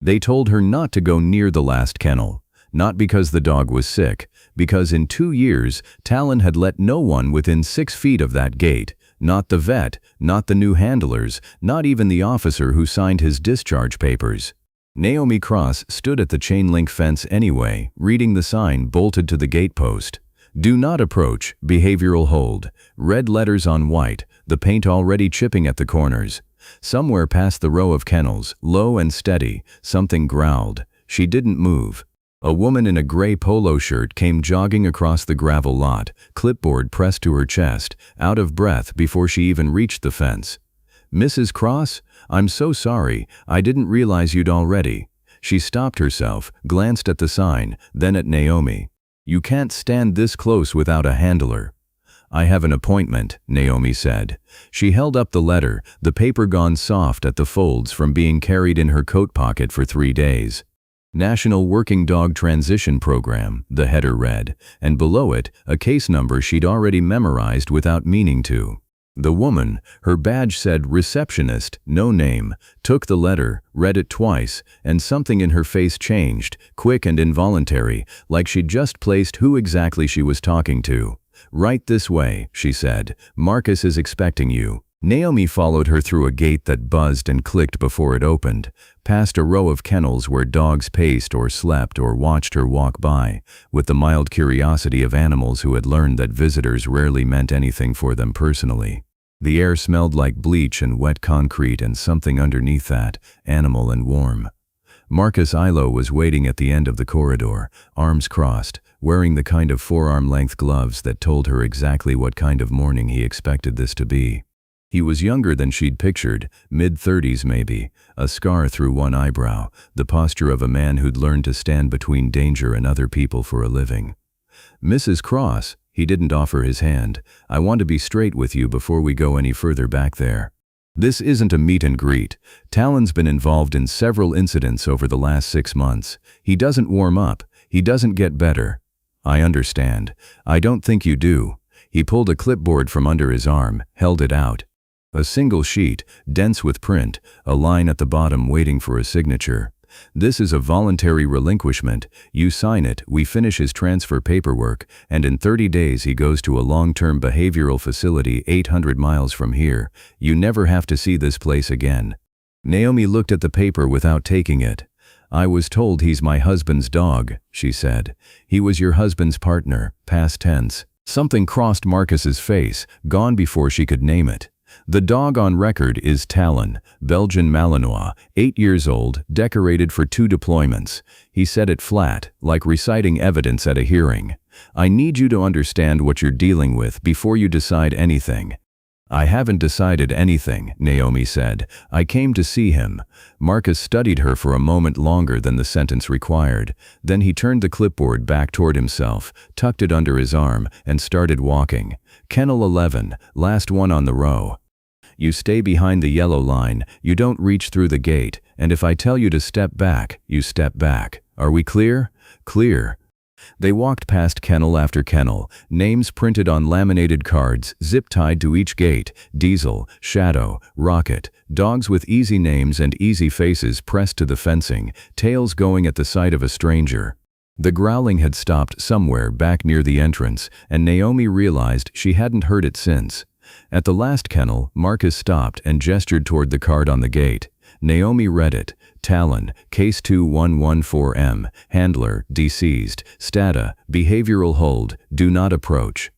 They told her not to go near the last kennel. Not because the dog was sick, because in 2 years, Talon had let no one within 6 feet of that gate. Not the vet, not the new handlers, not even the officer who signed his discharge papers. Naomi Cross stood at the chain-link fence anyway, reading the sign bolted to the gatepost. Do not approach, behavioral hold. Red letters on white, the paint already chipping at the corners. Somewhere past the row of kennels, low and steady, something growled. She didn't move. A woman in a gray polo shirt came jogging across the gravel lot, clipboard pressed to her chest, out of breath before she even reached the fence. "Mrs. Cross? I'm so sorry, I didn't realize you'd already." She stopped herself, glanced at the sign, then at Naomi. "You can't stand this close without a handler." "I have an appointment," Naomi said. She held up the letter, the paper gone soft at the folds from being carried in her coat pocket for 3 days. National Working Dog Transition Program, the header read, and below it, a case number she'd already memorized without meaning to. The woman, her badge said receptionist, no name, took the letter, read it twice, and something in her face changed, quick and involuntary, like she'd just placed who exactly she was talking to. "Right this way," she said. "Marcus is expecting you." Naomi followed her through a gate that buzzed and clicked before it opened, past a row of kennels where dogs paced or slept or watched her walk by, with the mild curiosity of animals who had learned that visitors rarely meant anything for them personally. The air smelled like bleach and wet concrete and something underneath that, animal and warm. Marcus Ilo was waiting at the end of the corridor, arms crossed, wearing the kind of forearm-length gloves that told her exactly what kind of morning he expected this to be. He was younger than she'd pictured, mid-30s maybe, a scar through one eyebrow, the posture of a man who'd learned to stand between danger and other people for a living. "Mrs. Cross," he didn't offer his hand, "I want to be straight with you before we go any further back there. This isn't a meet and greet. Talon's been involved in several incidents over the last 6 months. He doesn't warm up. He doesn't get better." "I understand. I don't think you do." He pulled a clipboard from under his arm, held it out. A single sheet, dense with print, a line at the bottom waiting for a signature. "This is a voluntary relinquishment. You sign it, we finish his transfer paperwork, and in 30 days he goes to a long-term behavioral facility 800 miles from here. You never have to see this place again." Naomi looked at the paper without taking it. "I was told he's my husband's dog," she said. "He was your husband's partner, past tense." Something crossed Marcus's face, gone before she could name it. "The dog on record is Talon, Belgian Malinois, 8 years old, decorated for 2 deployments. He said it flat, like reciting evidence at a hearing. "I need you to understand what you're dealing with before you decide anything." "I haven't decided anything," Naomi said. "I came to see him." Marcus studied her for a moment longer than the sentence required. Then he turned the clipboard back toward himself, tucked it under his arm, and started walking. "Kennel 11, last one on the row. You stay behind the yellow line, you don't reach through the gate, and if I tell you to step back, you step back. Are we clear?" "Clear." They walked past kennel after kennel, names printed on laminated cards, zip-tied to each gate, Diesel, Shadow, Rocket, dogs with easy names and easy faces pressed to the fencing, tails going at the sight of a stranger. The growling had stopped somewhere back near the entrance, and Naomi realized she hadn't heard it since. At the last kennel, Marcus stopped and gestured toward the card on the gate. Naomi read it. Talon, Case 2114M, Handler, Deceased, Stata, Behavioral Hold, Do Not Approach.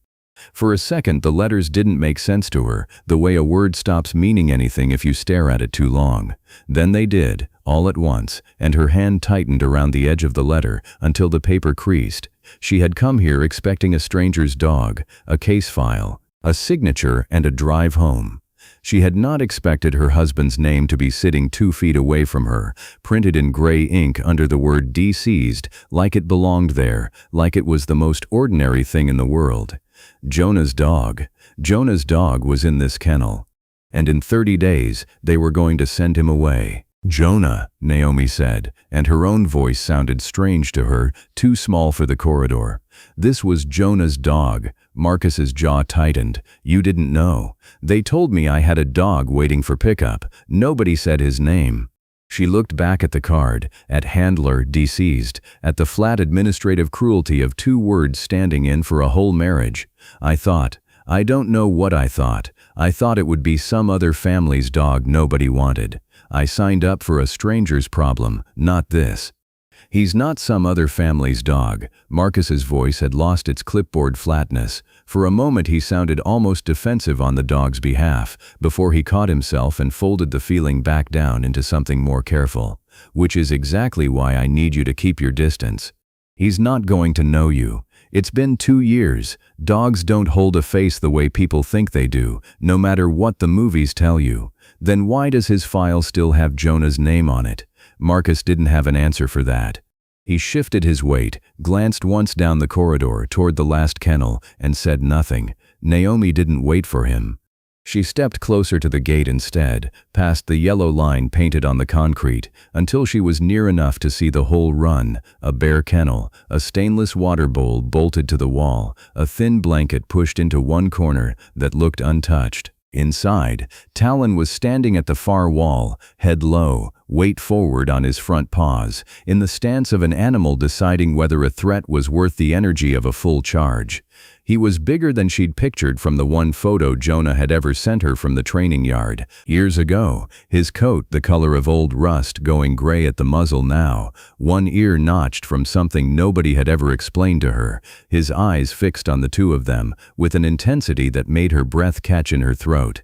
For a second the letters didn't make sense to her, the way a word stops meaning anything if you stare at it too long. Then they did, all at once, and her hand tightened around the edge of the letter until the paper creased. She had come here expecting a stranger's dog, a case file, a signature, and a drive home. She had not expected her husband's name to be sitting 2 feet away from her, printed in gray ink under the word deceased, like it belonged there, like it was the most ordinary thing in the world. Jonah's dog. Jonah's dog was in this kennel. And in 30 days, they were going to send him away. "Jonah," Naomi said, and her own voice sounded strange to her, too small for the corridor. This was Jonah's dog. Marcus's jaw tightened. "You didn't know. They told me I had a dog waiting for pickup. Nobody said his name." She looked back at the card, at handler deceased, at the flat administrative cruelty of 2 words standing in for a whole marriage. I don't know what I thought. I thought it would be some other family's dog nobody wanted. I signed up for a stranger's problem, not this. He's not some other family's dog. Marcus's voice had lost its clipboard flatness. For a moment he sounded almost defensive on the dog's behalf, before he caught himself and folded the feeling back down into something more careful. Which is exactly why I need you to keep your distance. He's not going to know you. It's been 2 years. Dogs don't hold a face the way people think they do, no matter what the movies tell you. Then why does his file still have Jonah's name on it? Marcus didn't have an answer for that. He shifted his weight, glanced once down the corridor toward the last kennel, and said nothing. Naomi didn't wait for him. She stepped closer to the gate instead, past the yellow line painted on the concrete, until she was near enough to see the whole run: a bare kennel, a stainless water bowl bolted to the wall, a thin blanket pushed into one corner that looked untouched. Inside, Talon was standing at the far wall, head low, weight forward on his front paws, in the stance of an animal deciding whether a threat was worth the energy of a full charge. He was bigger than she'd pictured from the one photo Jonah had ever sent her from the training yard, years ago, his coat the color of old rust going gray at the muzzle now, one ear notched from something nobody had ever explained to her, his eyes fixed on the 2 of them, with an intensity that made her breath catch in her throat.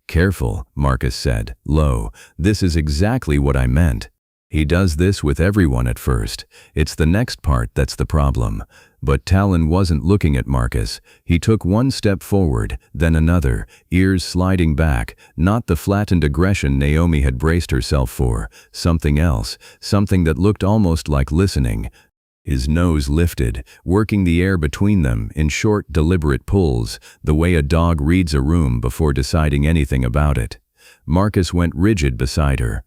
"Careful," Marcus said, low. "This is exactly what I meant. He does this with everyone at first. It's the next part that's the problem." But Talon wasn't looking at Marcus. He took one step forward, then another, ears sliding back, not the flattened aggression Naomi had braced herself for, something else, something that looked almost like listening. His nose lifted, working the air between them in short, deliberate pulls, the way a dog reads a room before deciding anything about it. Marcus went rigid beside her.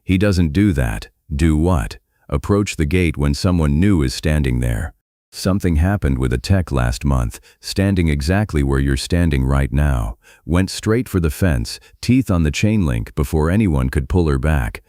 He doesn't do that. Do what? Approach the gate when someone new is standing there. Something happened with a tech last month, standing exactly where you're standing right now. Went straight for the fence, teeth on the chain link before anyone could pull her back.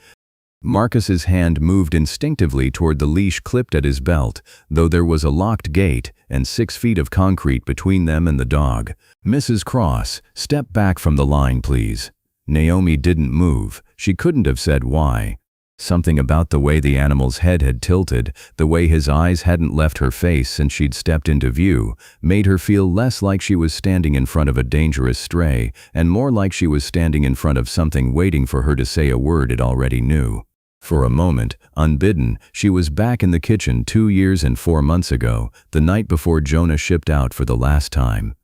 Marcus's hand moved instinctively toward the leash clipped at his belt, though there was a locked gate and 6 feet of concrete between them and the dog. "Mrs. Cross, step back from the line, please." Naomi didn't move. She couldn't have said why. Something about the way the animal's head had tilted, the way his eyes hadn't left her face since she'd stepped into view, made her feel less like she was standing in front of a dangerous stray, and more like she was standing in front of something waiting for her to say a word it already knew. For a moment, unbidden, she was back in the kitchen 2 years and 4 months ago, the night before Jonah shipped out for the last time.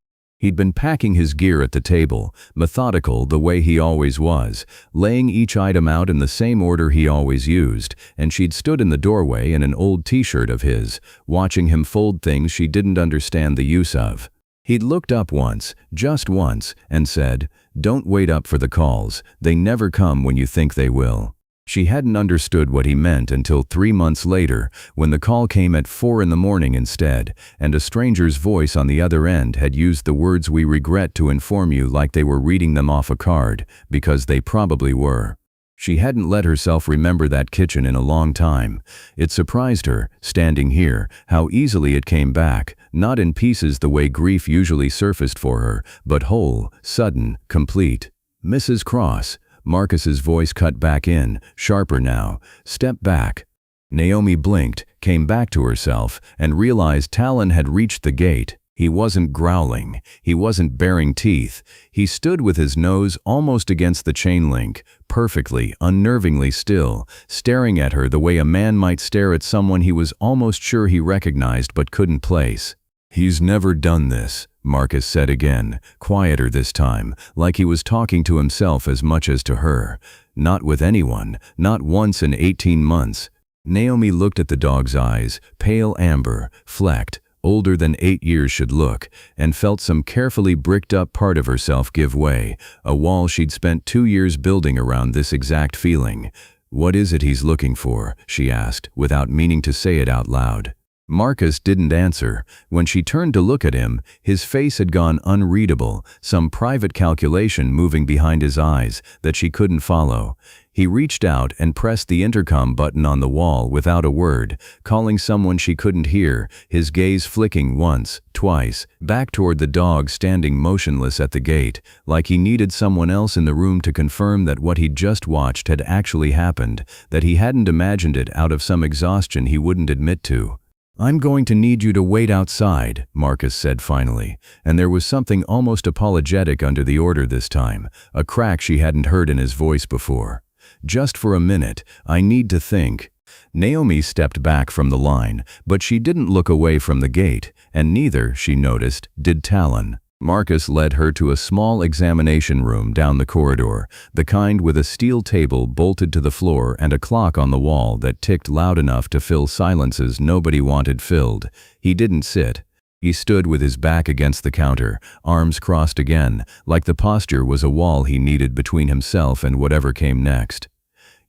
He'd been packing his gear at the table, methodical the way he always was, laying each item out in the same order he always used, and she'd stood in the doorway in an old t-shirt of his, watching him fold things she didn't understand the use of. He'd looked up once, just once, and said, "Don't wait up for the calls, they never come when you think they will." She hadn't understood what he meant until 3 months later, when the call came at 4 in the morning instead, and a stranger's voice on the other end had used the words "we regret to inform you" like they were reading them off a card, because they probably were. She hadn't let herself remember that kitchen in a long time. It surprised her, standing here, how easily it came back, not in pieces the way grief usually surfaced for her, but whole, sudden, complete. "Mrs. Cross." Marcus's voice cut back in, sharper now. "Step back." Naomi blinked, came back to herself, and realized Talon had reached the gate. He wasn't growling. He wasn't baring teeth. He stood with his nose almost against the chain link, perfectly, unnervingly still, staring at her the way a man might stare at someone he was almost sure he recognized but couldn't place. "He's never done this," Marcus said again, quieter this time, like he was talking to himself as much as to her. "Not with anyone, not once in 18 months. Naomi looked at the dog's eyes, pale amber, flecked, older than 8 years should look, and felt some carefully bricked-up part of herself give way, a wall she'd spent 2 years building around this exact feeling. "What is it he's looking for?" she asked, without meaning to say it out loud. Marcus didn't answer. When she turned to look at him, his face had gone unreadable, some private calculation moving behind his eyes that she couldn't follow. He reached out and pressed the intercom button on the wall without a word, calling someone she couldn't hear, his gaze flicking once, twice, back toward the dog standing motionless at the gate, like he needed someone else in the room to confirm that what he'd just watched had actually happened, that he hadn't imagined it out of some exhaustion he wouldn't admit to. "I'm going to need you to wait outside," Marcus said finally, and there was something almost apologetic under the order this time, a crack she hadn't heard in his voice before. "Just for a minute, I need to think." Naomi stepped back from the line, but she didn't look away from the gate, and neither, she noticed, did Talon. Marcus led her to a small examination room down the corridor, the kind with a steel table bolted to the floor and a clock on the wall that ticked loud enough to fill silences nobody wanted filled. He didn't sit. He stood with his back against the counter, arms crossed again, like the posture was a wall he needed between himself and whatever came next.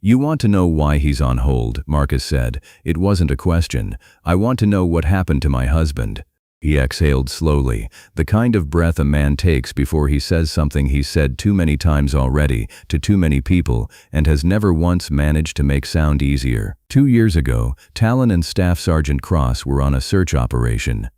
"You want to know why he's on hold," Marcus said. "It wasn't a question. I want to know what happened to my husband." He exhaled slowly, the kind of breath a man takes before he says something he's said too many times already, to too many people, and has never once managed to make sound easier. 2 years ago, Talon and Staff Sergeant Cross were on a search operation.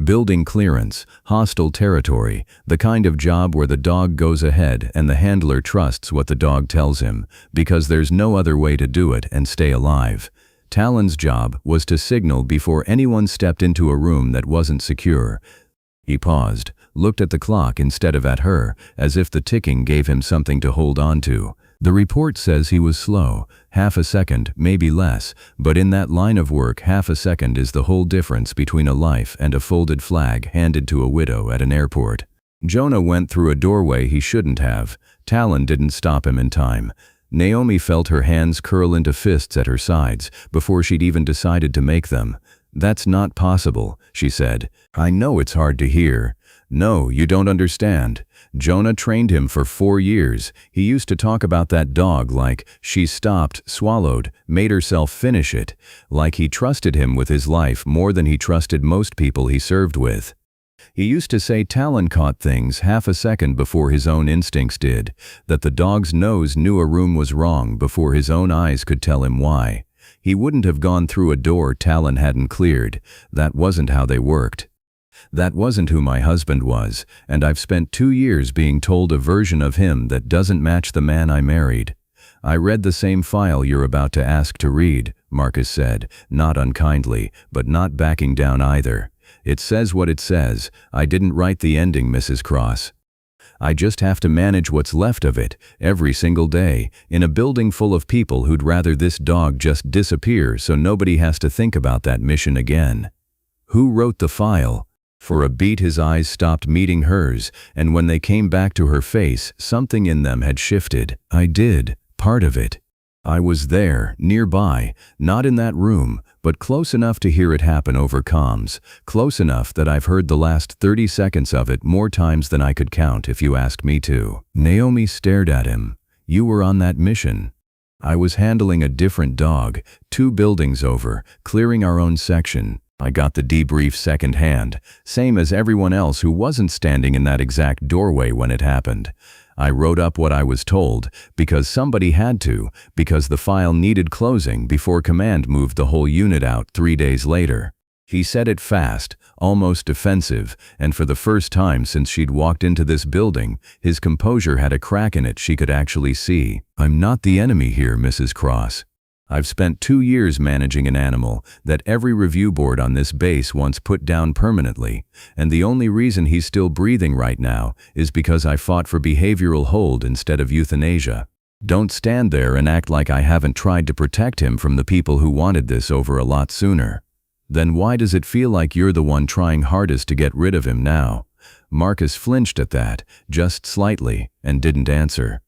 Building clearance, hostile territory, the kind of job where the dog goes ahead and the handler trusts what the dog tells him, because there's no other way to do it and stay alive. Talon's job was to signal before anyone stepped into a room that wasn't secure. He paused, looked at the clock instead of at her, as if the ticking gave him something to hold on to. The report says he was slow, half a second, maybe less, but in that line of work half a second is the whole difference between a life and a folded flag handed to a widow at an airport. Jonah went through a doorway he shouldn't have. Talon didn't stop him in time. Naomi felt her hands curl into fists at her sides before she'd even decided to make them. "That's not possible," she said. "I know it's hard to hear." "No, you don't understand. Jonah trained him for 4 years. He used to talk about that dog like she stopped, swallowed, made herself finish it, like he trusted him with his life more than he trusted most people he served with. He used to say Talon caught things half a second before his own instincts did, that the dog's nose knew a room was wrong before his own eyes could tell him why. He wouldn't have gone through a door Talon hadn't cleared. That wasn't how they worked. That wasn't who my husband was, and I've spent 2 years being told a version of him that doesn't match the man I married." "I read the same file you're about to ask to read," Marcus said, not unkindly, but not backing down either. "It says what it says. I didn't write the ending, Mrs. Cross. I just have to manage what's left of it, every single day, in a building full of people who'd rather this dog just disappear so nobody has to think about that mission again." "Who wrote the file?" For a beat his eyes stopped meeting hers, and when they came back to her face, something in them had shifted. "I did, part of it. I was there, nearby, not in that room, but close enough to hear it happen over comms, close enough that I've heard the last 30 seconds of it more times than I could count if you ask me to." Naomi stared at him. "You were on that mission." "I was handling a different dog, 2 buildings over, clearing our own section. I got the debrief secondhand, same as everyone else who wasn't standing in that exact doorway when it happened. I wrote up what I was told, because somebody had to, because the file needed closing before command moved the whole unit out 3 days later." He said it fast, almost defensive, and for the first time since she'd walked into this building, his composure had a crack in it she could actually see. "I'm not the enemy here, Mrs. Cross. I've spent 2 years managing an animal that every review board on this base wants put down permanently, and the only reason he's still breathing right now is because I fought for behavioral hold instead of euthanasia. Don't stand there and act like I haven't tried to protect him from the people who wanted this over a lot sooner. Then why does it feel like you're the one trying hardest to get rid of him now?" Marcus flinched at that, just slightly, and didn't answer.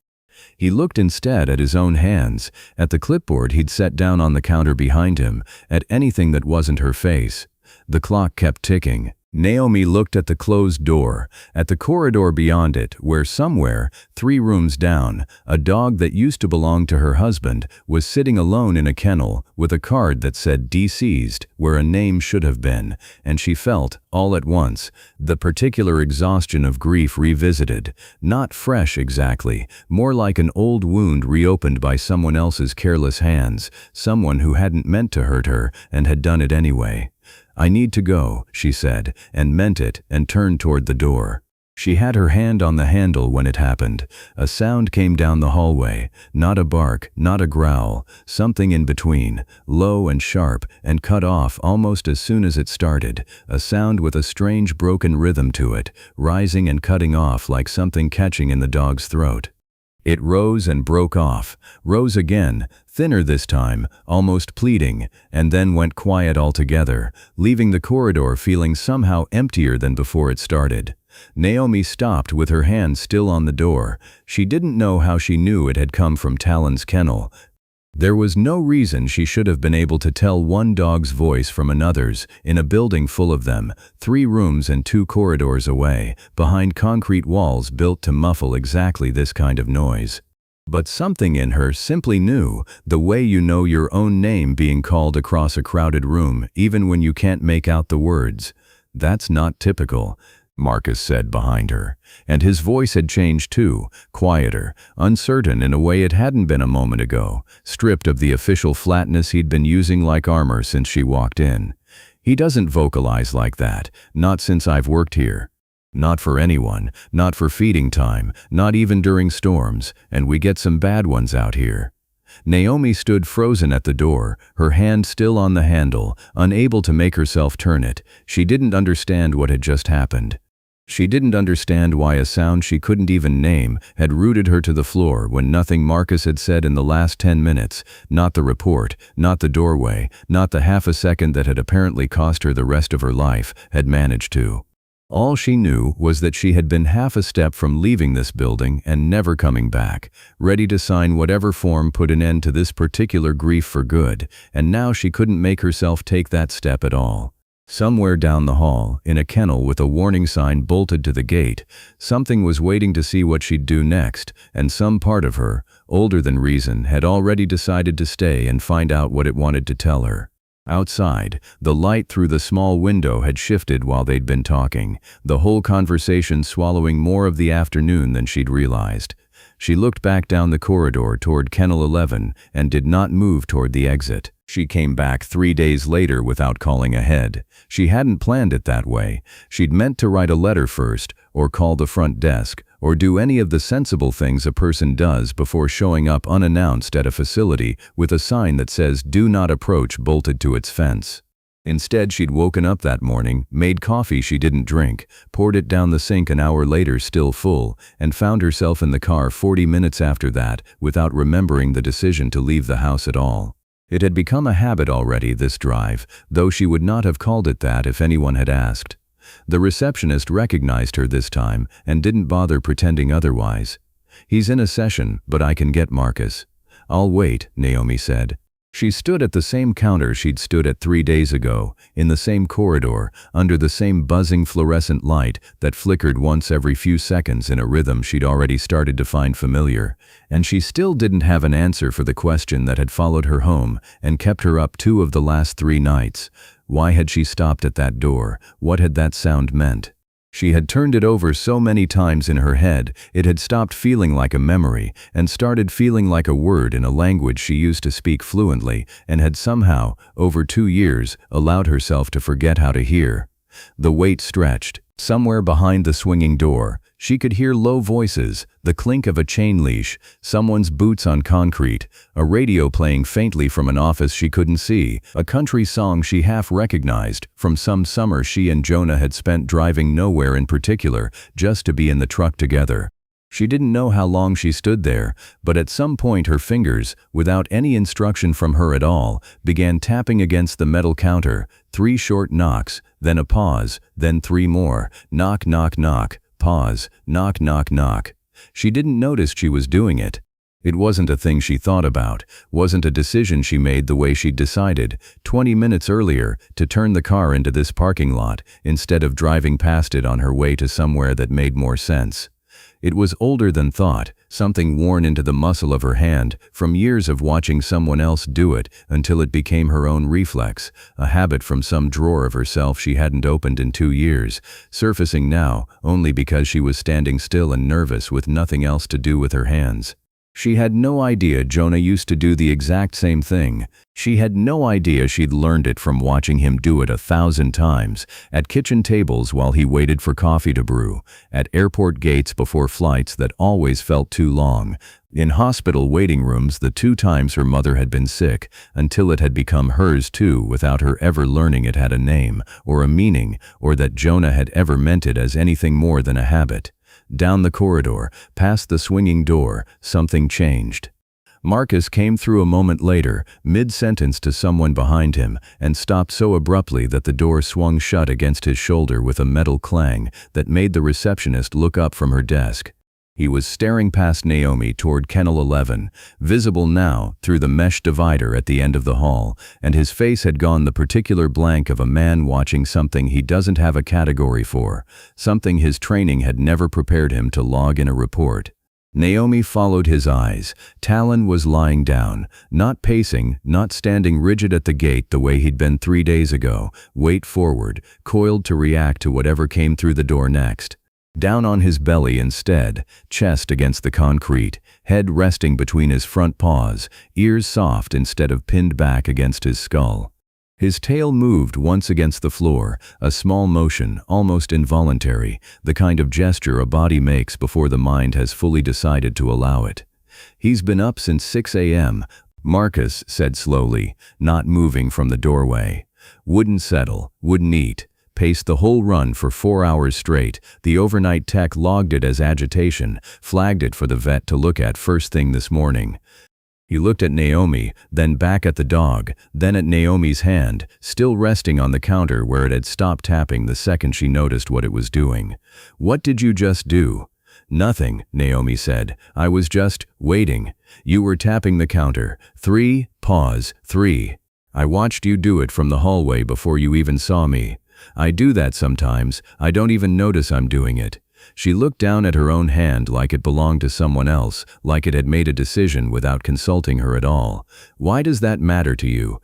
He looked instead at his own hands, at the clipboard he'd set down on the counter behind him, at anything that wasn't her face. The clock kept ticking. Naomi looked at the closed door, at the corridor beyond it, where somewhere, 3 rooms down, a dog that used to belong to her husband was sitting alone in a kennel with a card that said deceased where a name should have been, and she felt, all at once, the particular exhaustion of grief revisited, not fresh exactly, more like an old wound reopened by someone else's careless hands, someone who hadn't meant to hurt her and had done it anyway. "I need to go," she said, and meant it, and turned toward the door. She had her hand on the handle when it happened. A sound came down the hallway, not a bark, not a growl, something in between, low and sharp, and cut off almost as soon as it started, a sound with a strange broken rhythm to it, rising and cutting off like something catching in the dog's throat. It rose and broke off, rose again, thinner this time, almost pleading, and then went quiet altogether, leaving the corridor feeling somehow emptier than before it started. Naomi stopped with her hand still on the door. She didn't know how she knew it had come from Talon's kennel. There was no reason she should have been able to tell one dog's voice from another's, in a building full of them, 3 rooms and 2 corridors away, behind concrete walls built to muffle exactly this kind of noise. But something in her simply knew, the way you know your own name being called across a crowded room, even when you can't make out the words. "That's not typical," Marcus said behind her, and his voice had changed too, quieter, uncertain in a way it hadn't been a moment ago, stripped of the official flatness he'd been using like armor since she walked in. "He doesn't vocalize like that, not since I've worked here. Not for anyone, not for feeding time, not even during storms, and we get some bad ones out here." Naomi stood frozen at the door, her hand still on the handle, unable to make herself turn it. She didn't understand what had just happened. She didn't understand why a sound she couldn't even name had rooted her to the floor when nothing Marcus had said in the last 10 minutes, not the report, not the doorway, not the half a second that had apparently cost her the rest of her life, had managed to. All she knew was that she had been half a step from leaving this building and never coming back, ready to sign whatever form put an end to this particular grief for good, and now she couldn't make herself take that step at all. Somewhere down the hall, in a kennel with a warning sign bolted to the gate, something was waiting to see what she'd do next, and some part of her, older than reason, had already decided to stay and find out what it wanted to tell her. Outside, the light through the small window had shifted while they'd been talking, the whole conversation swallowing more of the afternoon than she'd realized. She looked back down the corridor toward Kennel 11 and did not move toward the exit. She came back 3 days later without calling ahead. She hadn't planned it that way. She'd meant to write a letter first, or call the front desk, or do any of the sensible things a person does before showing up unannounced at a facility with a sign that says "Do not approach" bolted to its fence. Instead, she'd woken up that morning, made coffee she didn't drink, poured it down the sink an hour later still full, and found herself in the car 40 minutes after that without remembering the decision to leave the house at all. It had become a habit already, this drive, though she would not have called it that if anyone had asked. The receptionist recognized her this time and didn't bother pretending otherwise. "He's in a session, but I can get Marcus." "I'll wait," Naomi said. She stood at the same counter she'd stood at 3 days ago, in the same corridor, under the same buzzing fluorescent light that flickered once every few seconds in a rhythm she'd already started to find familiar, and she still didn't have an answer for the question that had followed her home and kept her up 2 of the last 3 nights. Why had she stopped at that door? What had that sound meant? She had turned it over so many times in her head, it had stopped feeling like a memory and started feeling like a word in a language she used to speak fluently and had somehow, over 2 years, allowed herself to forget how to hear. The wait stretched. Somewhere behind the swinging door, she could hear low voices, the clink of a chain leash, someone's boots on concrete, a radio playing faintly from an office she couldn't see, a country song she half recognized from some summer she and Jonah had spent driving nowhere in particular, just to be in the truck together. She didn't know how long she stood there, but at some point her fingers, without any instruction from her at all, began tapping against the metal counter, 3 short knocks, then a pause, then 3 more, knock, knock, knock, pause, knock, knock, knock. She didn't notice she was doing it. It wasn't a thing she thought about, wasn't a decision she made the way she'd decided 20 minutes earlier to turn the car into this parking lot instead of driving past it on her way to somewhere that made more sense. It was older than thought, something worn into the muscle of her hand from years of watching someone else do it until it became her own reflex, a habit from some drawer of herself she hadn't opened in 2 years, surfacing now only because she was standing still and nervous with nothing else to do with her hands. She had no idea Jonah used to do the exact same thing. She had no idea she'd learned it from watching him do it 1,000 times, at kitchen tables while he waited for coffee to brew, at airport gates before flights that always felt too long, in hospital waiting rooms the 2 times her mother had been sick, until it had become hers too without her ever learning it had a name, or a meaning, or that Jonah had ever meant it as anything more than a habit. Down the corridor, past the swinging door, something changed. Marcus came through a moment later, mid-sentence to someone behind him, and stopped so abruptly that the door swung shut against his shoulder with a metal clang that made the receptionist look up from her desk. He was staring past Naomi toward Kennel 11, visible now through the mesh divider at the end of the hall, and his face had gone the particular blank of a man watching something he doesn't have a category for, something his training had never prepared him to log in a report. Naomi followed his eyes. Talon was lying down, not pacing, not standing rigid at the gate the way he'd been 3 days ago, weight forward, coiled to react to whatever came through the door next. Down on his belly instead, chest against the concrete, head resting between his front paws, ears soft instead of pinned back against his skull. His tail moved once against the floor, a small motion, almost involuntary, the kind of gesture a body makes before the mind has fully decided to allow it. "He's been up since 6 a.m., Marcus said slowly, not moving from the doorway. "Wouldn't settle, wouldn't eat. Paced the whole run for 4 hours straight. The overnight tech logged it as agitation, flagged it for the vet to look at first thing this morning." He looked at Naomi, then back at the dog, then at Naomi's hand, still resting on the counter where it had stopped tapping the second she noticed what it was doing. "What did you just do?" "Nothing," Naomi said. "I was just waiting. You were tapping the counter. 3, pause, 3. I watched you do it from the hallway before you even saw me. I do that sometimes. I don't even notice I'm doing it." She looked down at her own hand like it belonged to someone else, like it had made a decision without consulting her at all. "Why does that matter to you?"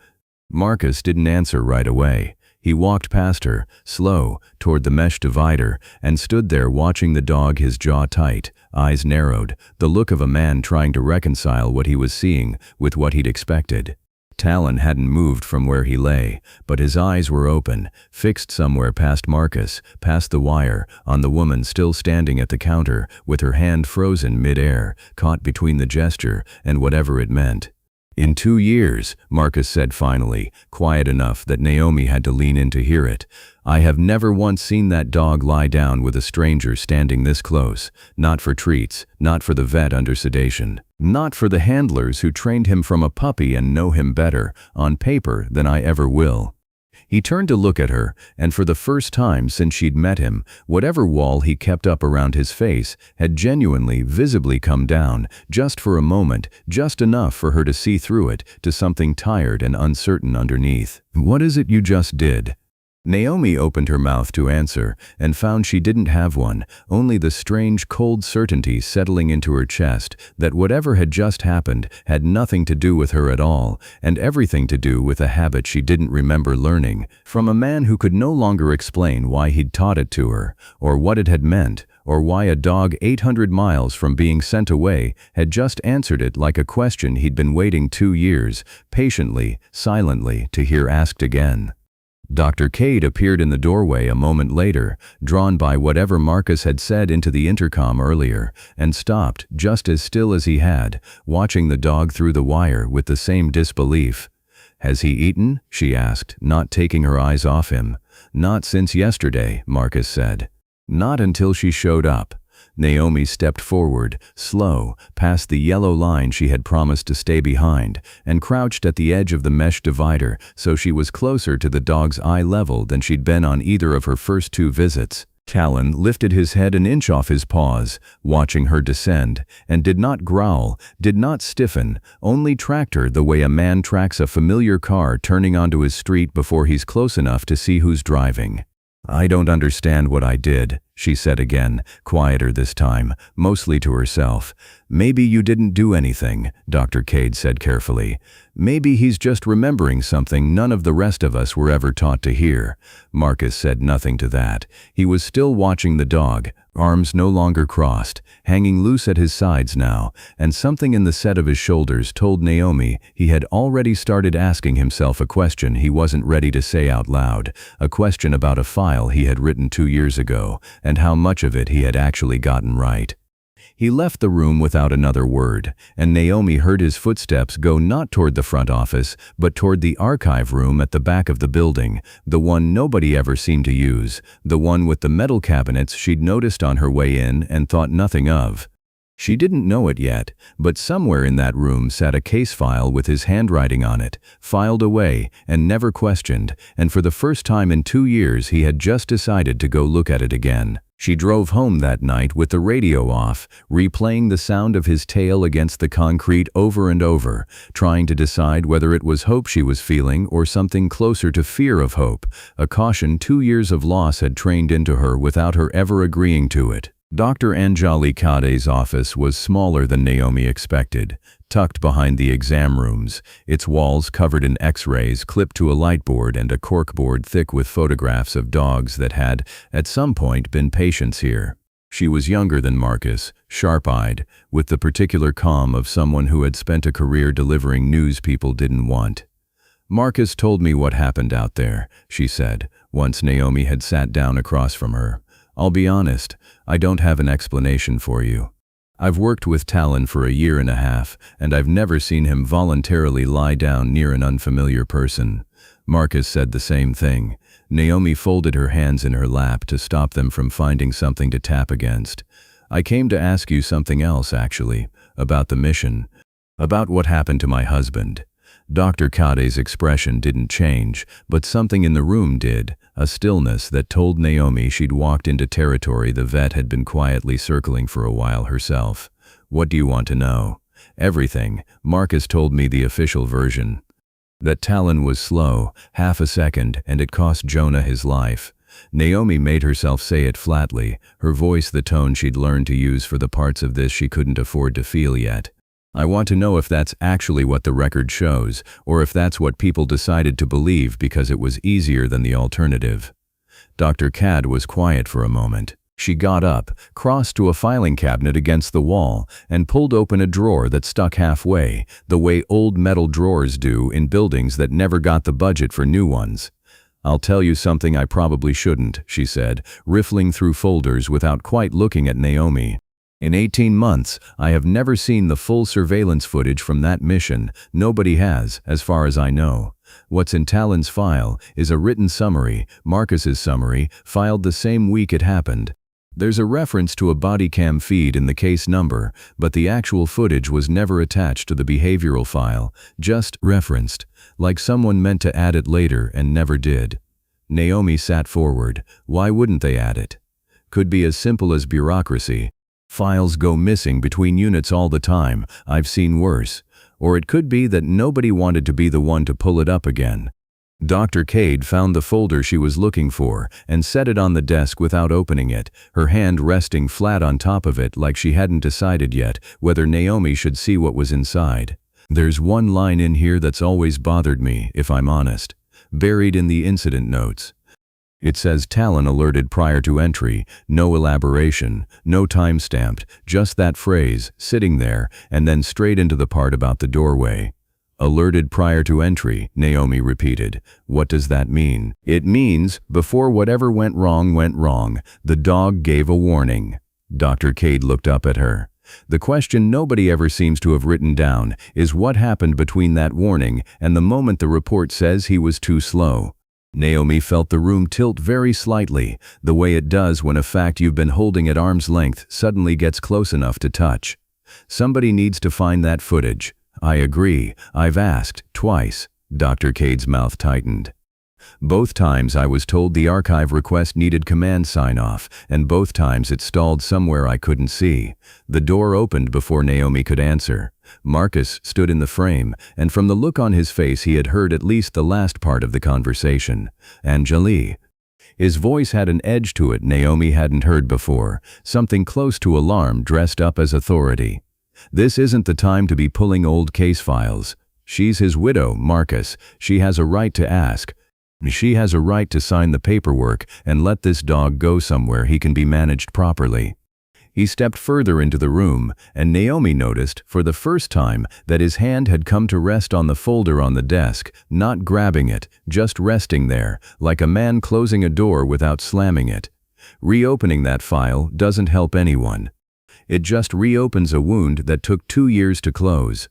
Marcus didn't answer right away. He walked past her, slow, toward the mesh divider, and stood there watching the dog, his jaw tight, eyes narrowed, the look of a man trying to reconcile what he was seeing with what he'd expected. Talon hadn't moved from where he lay, but his eyes were open, fixed somewhere past Marcus, past the wire, on the woman still standing at the counter, with her hand frozen mid-air, caught between the gesture and whatever it meant. "In 2 years, Marcus said finally, quiet enough that Naomi had to lean in to hear it, "I have never once seen that dog lie down with a stranger standing this close, not for treats, not for the vet under sedation, not for the handlers who trained him from a puppy and know him better, on paper, than I ever will." He turned to look at her, and for the first time since she'd met him, whatever wall he kept up around his face had genuinely, visibly come down, just for a moment, just enough for her to see through it, to something tired and uncertain underneath. "What is it you just did?" Naomi opened her mouth to answer, and found she didn't have one, only the strange cold certainty settling into her chest that whatever had just happened had nothing to do with her at all, and everything to do with a habit she didn't remember learning, from a man who could no longer explain why he'd taught it to her, or what it had meant, or why a dog 800 miles from being sent away had just answered it like a question he'd been waiting 2 years, patiently, silently, to hear asked again. Dr. Cade appeared in the doorway a moment later, drawn by whatever Marcus had said into the intercom earlier, and stopped, just as still as he had, watching the dog through the wire with the same disbelief. "Has he eaten?" she asked, not taking her eyes off him. "Not since yesterday," Marcus said. "Not until she showed up." Naomi stepped forward, slow, past the yellow line she had promised to stay behind, and crouched at the edge of the mesh divider so she was closer to the dog's eye level than she'd been on either of her first 2 visits. Talon lifted his head an inch off his paws, watching her descend, and did not growl, did not stiffen, only tracked her the way a man tracks a familiar car turning onto his street before he's close enough to see who's driving. "I don't understand what I did," she said again, quieter this time, mostly to herself. "Maybe you didn't do anything," Dr. Cade said carefully. "Maybe he's just remembering something none of the rest of us were ever taught to hear." Marcus said nothing to that. He was still watching the dog, arms no longer crossed, hanging loose at his sides now, and something in the set of his shoulders told Naomi he had already started asking himself a question he wasn't ready to say out loud, a question about a file he had written 2 years ago, and how much of it he had actually gotten right. He left the room without another word, and Naomi heard his footsteps go not toward the front office, but toward the archive room at the back of the building, the one nobody ever seemed to use, the one with the metal cabinets she'd noticed on her way in and thought nothing of. She didn't know it yet, but somewhere in that room sat a case file with his handwriting on it, filed away and never questioned, and for the first time in 2 years he had just decided to go look at it again. She drove home that night with the radio off, replaying the sound of his tail against the concrete over and over, trying to decide whether it was hope she was feeling or something closer to fear of hope, a caution 2 years of loss had trained into her without her ever agreeing to it. Dr. Anjali Kade's office was smaller than Naomi expected, tucked behind the exam rooms, its walls covered in X-rays clipped to a lightboard and a corkboard thick with photographs of dogs that had, at some point, been patients here. She was younger than Marcus, sharp-eyed, with the particular calm of someone who had spent a career delivering news people didn't want. "Marcus told me what happened out there," she said, once Naomi had sat down across from her. "I'll be honest, I don't have an explanation for you. I've worked with Talon for 1.5 years, and I've never seen him voluntarily lie down near an unfamiliar person." Marcus said the same thing. Naomi folded her hands in her lap to stop them from finding something to tap against. "I came to ask you something else, actually, about the mission, about what happened to my husband." Dr. Kade's expression didn't change, but something in the room did, a stillness that told Naomi she'd walked into territory the vet had been quietly circling for a while herself. "What do you want to know?" "Everything." Marcus told me the official version. That Talon was slow, half a second, and it cost Jonah his life. Naomi made herself say it flatly, her voice the tone she'd learned to use for the parts of this she couldn't afford to feel yet. "I want to know if that's actually what the record shows, or if that's what people decided to believe because it was easier than the alternative." Dr. Cade was quiet for a moment. She got up, crossed to a filing cabinet against the wall, and pulled open a drawer that stuck halfway, the way old metal drawers do in buildings that never got the budget for new ones. "I'll tell you something I probably shouldn't," she said, riffling through folders without quite looking at Naomi. "In 18 months, I have never seen the full surveillance footage from that mission. Nobody has, as far as I know. What's in Talon's file is a written summary, Marcus's summary, filed the same week it happened. There's a reference to a body cam feed in the case number, but the actual footage was never attached to the behavioral file, just referenced, like someone meant to add it later and never did." Naomi sat forward. Why wouldn't they add it? Could be as simple as bureaucracy. Files go missing between units all the time, I've seen worse. Or it could be that nobody wanted to be the one to pull it up again. Dr. Cade found the folder she was looking for and set it on the desk without opening it, her hand resting flat on top of it like she hadn't decided yet whether Naomi should see what was inside. "There's one line in here that's always bothered me, if I'm honest. Buried in the incident notes. It says Talon alerted prior to entry, no elaboration, no time stamped, just that phrase, sitting there, and then straight into the part about the doorway. Alerted prior to entry, Naomi repeated. What does that mean? It means, before whatever went wrong, the dog gave a warning. Dr. Cade looked up at her. The question nobody ever seems to have written down is what happened between that warning and the moment the report says he was too slow. Naomi felt the room tilt very slightly, the way it does when a fact you've been holding at arm's length suddenly gets close enough to touch. Somebody needs to find that footage. I agree. I've asked, twice. Dr. Cade's mouth tightened. Both times I was told the archive request needed command sign-off, and both times it stalled somewhere I couldn't see. The door opened before Naomi could answer. Marcus stood in the frame, and from the look on his face he had heard at least the last part of the conversation. Angeli. His voice had an edge to it Naomi hadn't heard before, something close to alarm dressed up as authority. This isn't the time to be pulling old case files. She's his widow, Marcus. She has a right to ask. She has a right to sign the paperwork and let this dog go somewhere he can be managed properly. He stepped further into the room, and Naomi noticed, for the first time, that his hand had come to rest on the folder on the desk, not grabbing it, just resting there, like a man closing a door without slamming it. Reopening that file doesn't help anyone. It just reopens a wound that took 2 years to close.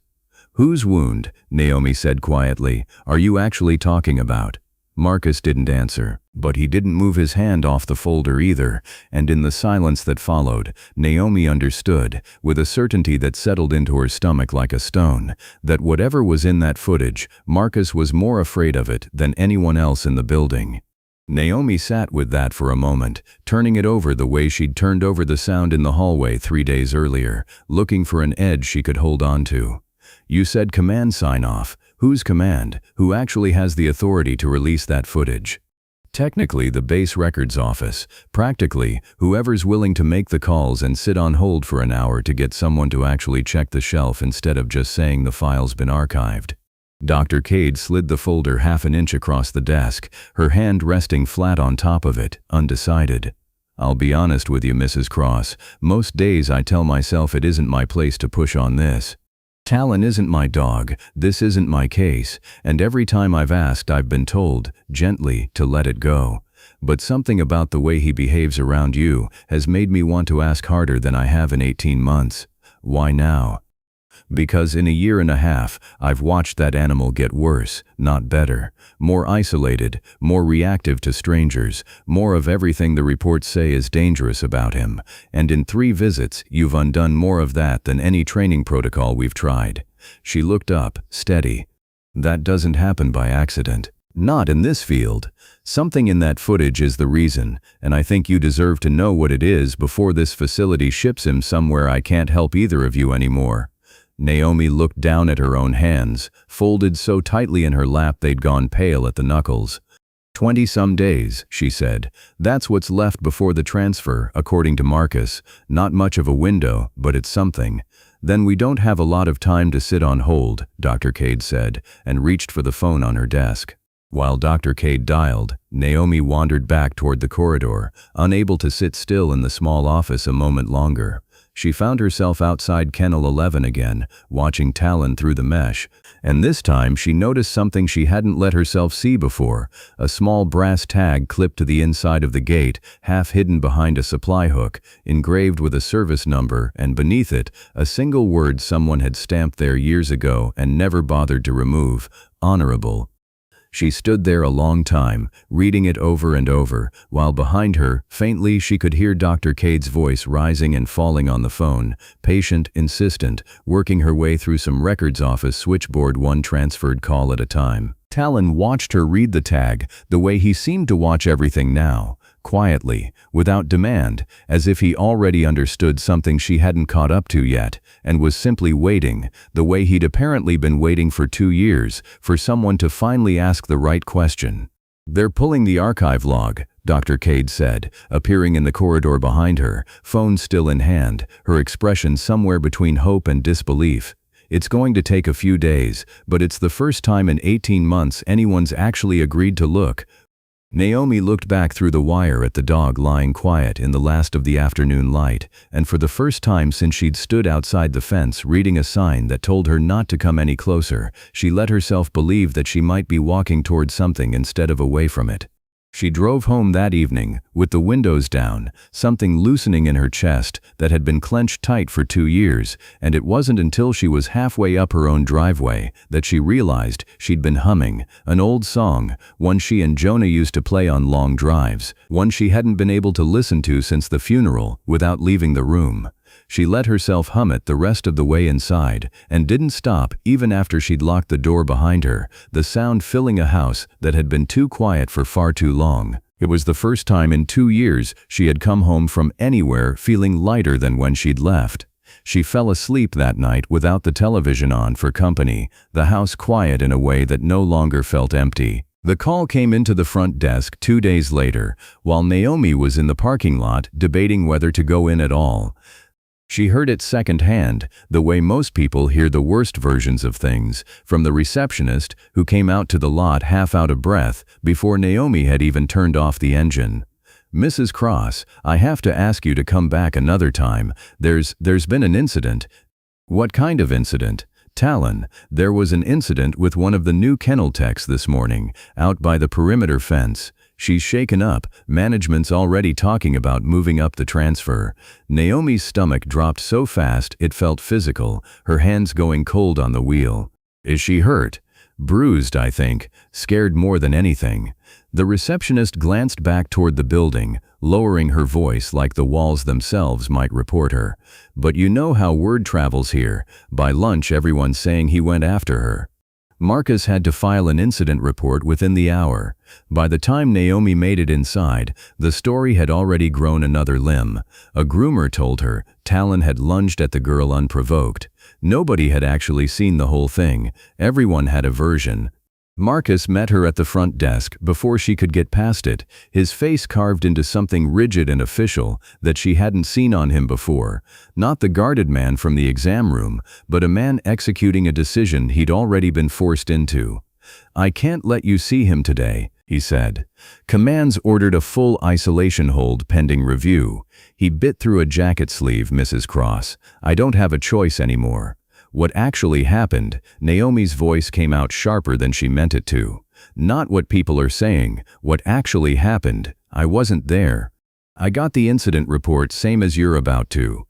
"Whose wound?" Naomi said quietly. "Are you actually talking about?" Marcus didn't answer, but he didn't move his hand off the folder either, and in the silence that followed, Naomi understood, with a certainty that settled into her stomach like a stone, that whatever was in that footage, Marcus was more afraid of it than anyone else in the building. Naomi sat with that for a moment, turning it over the way she'd turned over the sound in the hallway 3 days earlier, looking for an edge she could hold on to. "You said command sign-off. Whose command? Who actually has the authority to release that footage?" "Technically, the base records office. Practically, whoever's willing to make the calls and sit on hold for an hour to get someone to actually check the shelf instead of just saying the file's been archived." Dr. Cade slid the folder half an inch across the desk, her hand resting flat on top of it, undecided. "I'll be honest with you, Mrs. Cross. Most days I tell myself it isn't my place to push on this. Talon isn't my dog, this isn't my case, and every time I've asked I've been told, gently, to let it go. But something about the way he behaves around you has made me want to ask harder than I have in 18 months. Why now? Because in a year and a half, I've watched that animal get worse, not better. More isolated, more reactive to strangers, more of everything the reports say is dangerous about him. And in 3 visits, you've undone more of that than any training protocol we've tried." She looked up, steady. "That doesn't happen by accident. Not in this field. Something in that footage is the reason, and I think you deserve to know what it is before this facility ships him somewhere I can't help either of you anymore." Naomi looked down at her own hands, folded so tightly in her lap they'd gone pale at the knuckles. 20-some days, she said. "That's what's left before the transfer, according to Marcus. Not much of a window, but it's something." "Then we don't have a lot of time to sit on hold," Dr. Cade said, and reached for the phone on her desk. While Dr. Cade dialed, Naomi wandered back toward the corridor, unable to sit still in the small office a moment longer. She found herself outside Kennel 11 again, watching Talon through the mesh, and this time she noticed something she hadn't let herself see before, a small brass tag clipped to the inside of the gate, half hidden behind a supply hook, engraved with a service number, and beneath it, a single word someone had stamped there years ago and never bothered to remove: honorable. She stood there a long time, reading it over and over, while behind her, faintly, she could hear Dr. Cade's voice rising and falling on the phone, patient, insistent, working her way through some records office switchboard, one transferred call at a time. Talon watched her read the tag, the way he seemed to watch everything now, quietly, without demand, as if he already understood something she hadn't caught up to yet, and was simply waiting, the way he'd apparently been waiting for 2 years, for someone to finally ask the right question. "They're pulling the archive log," Dr. Cade said, appearing in the corridor behind her, phone still in hand, her expression somewhere between hope and disbelief. "It's going to take a few days, but it's the first time in 18 months anyone's actually agreed to look." Naomi looked back through the wire at the dog lying quiet in the last of the afternoon light, and for the first time since she'd stood outside the fence reading a sign that told her not to come any closer, she let herself believe that she might be walking toward something instead of away from it. She drove home that evening, with the windows down, something loosening in her chest that had been clenched tight for 2 years, and it wasn't until she was halfway up her own driveway that she realized she'd been humming an old song, one she and Jonah used to play on long drives, one she hadn't been able to listen to since the funeral without leaving the room. She let herself hum it the rest of the way inside, and didn't stop even after she'd locked the door behind her, the sound filling a house that had been too quiet for far too long. It was the first time in 2 years she had come home from anywhere feeling lighter than when she'd left. She fell asleep that night without the television on for company, the house quiet in a way that no longer felt empty. The call came into the front desk 2 days later, while Naomi was in the parking lot debating whether to go in at all. She heard it secondhand, the way most people hear the worst versions of things, from the receptionist who came out to the lot half out of breath before Naomi had even turned off the engine. "Mrs. Cross, I have to ask you to come back another time. There's been an incident." "What kind of incident?" "Talon, there was an incident with one of the new kennel techs this morning, out by the perimeter fence. She's shaken up. Management's already talking about moving up the transfer." Naomi's stomach dropped so fast it felt physical, her hands going cold on the wheel. "Is she hurt?" "Bruised, I think. Scared more than anything." The receptionist glanced back toward the building, lowering her voice like the walls themselves might report her. "But you know how word travels here. By lunch everyone's saying he went after her." Marcus had to file an incident report within the hour. By the time Naomi made it inside, the story had already grown another limb. A groomer told her Talon had lunged at the girl unprovoked. Nobody had actually seen the whole thing. Everyone had a version. Marcus met her at the front desk before she could get past it, his face carved into something rigid and official that she hadn't seen on him before. Not the guarded man from the exam room, but a man executing a decision he'd already been forced into. "I can't let you see him today," he said. "Commands ordered a full isolation hold pending review." He bit through a jacket sleeve, "Mrs. Cross, I don't have a choice anymore." "What actually happened?" Naomi's voice came out sharper than she meant it to. "Not what people are saying. What actually happened. I wasn't there. I got the incident report same as you're about to."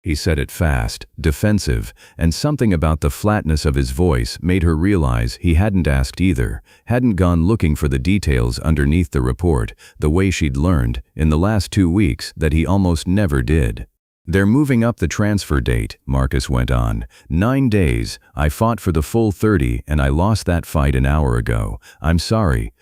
He said it fast, defensive, and something about the flatness of his voice made her realize he hadn't asked either, hadn't gone looking for the details underneath the report, the way she'd learned, in the last 2 weeks, that he almost never did. "They're moving up the transfer date," Marcus went on. 9 days. I fought for the full 30 and I lost that fight an hour ago. I'm sorry."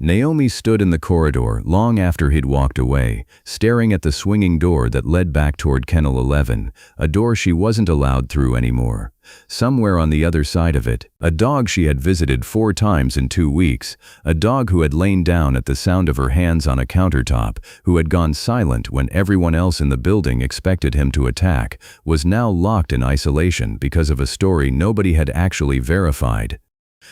Naomi stood in the corridor long after he'd walked away, staring at the swinging door that led back toward Kennel 11, a door she wasn't allowed through anymore. Somewhere on the other side of it, a dog she had visited 4 times in 2 weeks, a dog who had lain down at the sound of her hands on a countertop, who had gone silent when everyone else in the building expected him to attack, was now locked in isolation because of a story nobody had actually verified.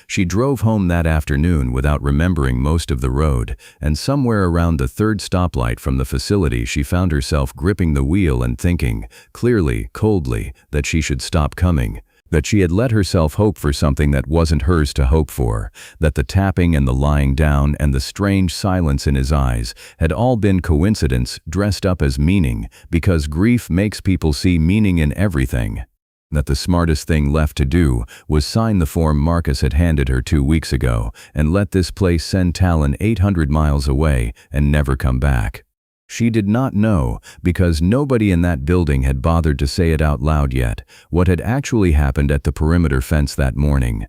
She drove home that afternoon without remembering most of the road, and somewhere around the 3rd stoplight from the facility she found herself gripping the wheel and thinking, clearly, coldly, that she should stop coming. That she had let herself hope for something that wasn't hers to hope for, that the tapping and the lying down and the strange silence in his eyes had all been coincidence dressed up as meaning, because grief makes people see meaning in everything. That the smartest thing left to do was sign the form Marcus had handed her 2 weeks ago and let this place send Talon 800 miles away and never come back. She did not know, because nobody in that building had bothered to say it out loud yet, what had actually happened at the perimeter fence that morning.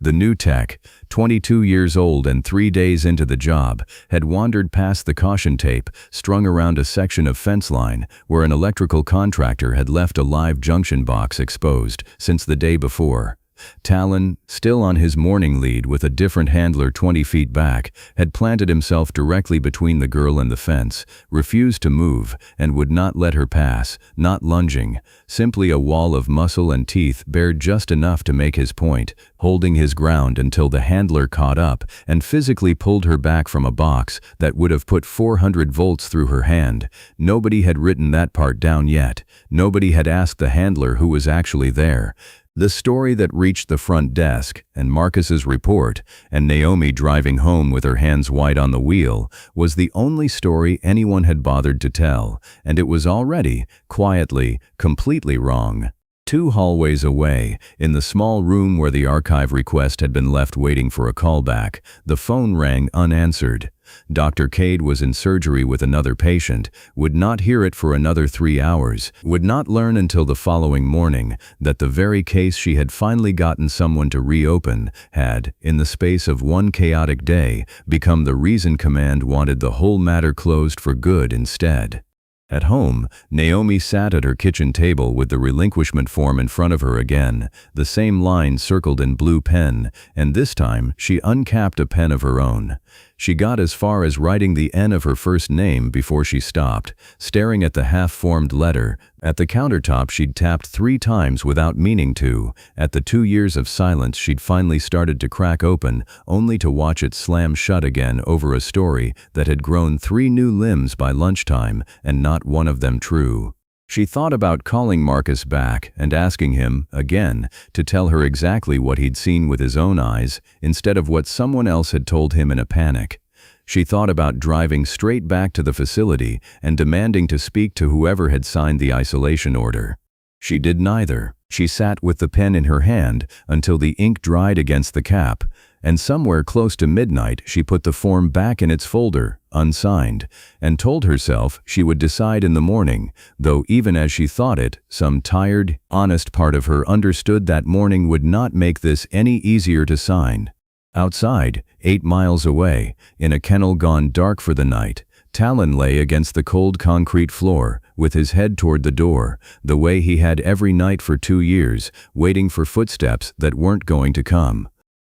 The new tech, 22 years old and 3 days into the job, had wandered past the caution tape strung around a section of fence line where an electrical contractor had left a live junction box exposed since the day before. Talon, still on his morning lead with a different handler 20 feet back, had planted himself directly between the girl and the fence, refused to move, and would not let her pass, not lunging, simply a wall of muscle and teeth bared just enough to make his point, holding his ground until the handler caught up and physically pulled her back from a box that would have put 400 volts through her hand. Nobody had written that part down yet. Nobody had asked the handler who was actually there. The story that reached the front desk, and Marcus's report, and Naomi driving home with her hands wide on the wheel, was the only story anyone had bothered to tell, and it was already, quietly, completely wrong. 2 hallways away, in the small room where the archive request had been left waiting for a callback, the phone rang unanswered. Dr. Cade was in surgery with another patient, would not hear it for another 3 hours, would not learn until the following morning that the very case she had finally gotten someone to reopen had, in the space of one chaotic day, become the reason command wanted the whole matter closed for good instead. At home, Naomi sat at her kitchen table with the relinquishment form in front of her again, the same line circled in blue pen, and this time she uncapped a pen of her own. She got as far as writing the N of her first name before she stopped, staring at the half-formed letter. At the countertop she'd tapped 3 times without meaning to. At the 2 years of silence she'd finally started to crack open, only to watch it slam shut again over a story that had grown 3 new limbs by lunchtime, and not one of them true. She thought about calling Marcus back and asking him, again, to tell her exactly what he'd seen with his own eyes, instead of what someone else had told him in a panic. She thought about driving straight back to the facility and demanding to speak to whoever had signed the isolation order. She did neither. She sat with the pen in her hand until the ink dried against the cap, and somewhere close to midnight she put the form back in its folder, unsigned, and told herself she would decide in the morning, though even as she thought it, some tired, honest part of her understood that morning would not make this any easier to sign. Outside, 8 miles away, in a kennel gone dark for the night, Talon lay against the cold concrete floor, with his head toward the door, the way he had every night for 2 years, waiting for footsteps that weren't going to come.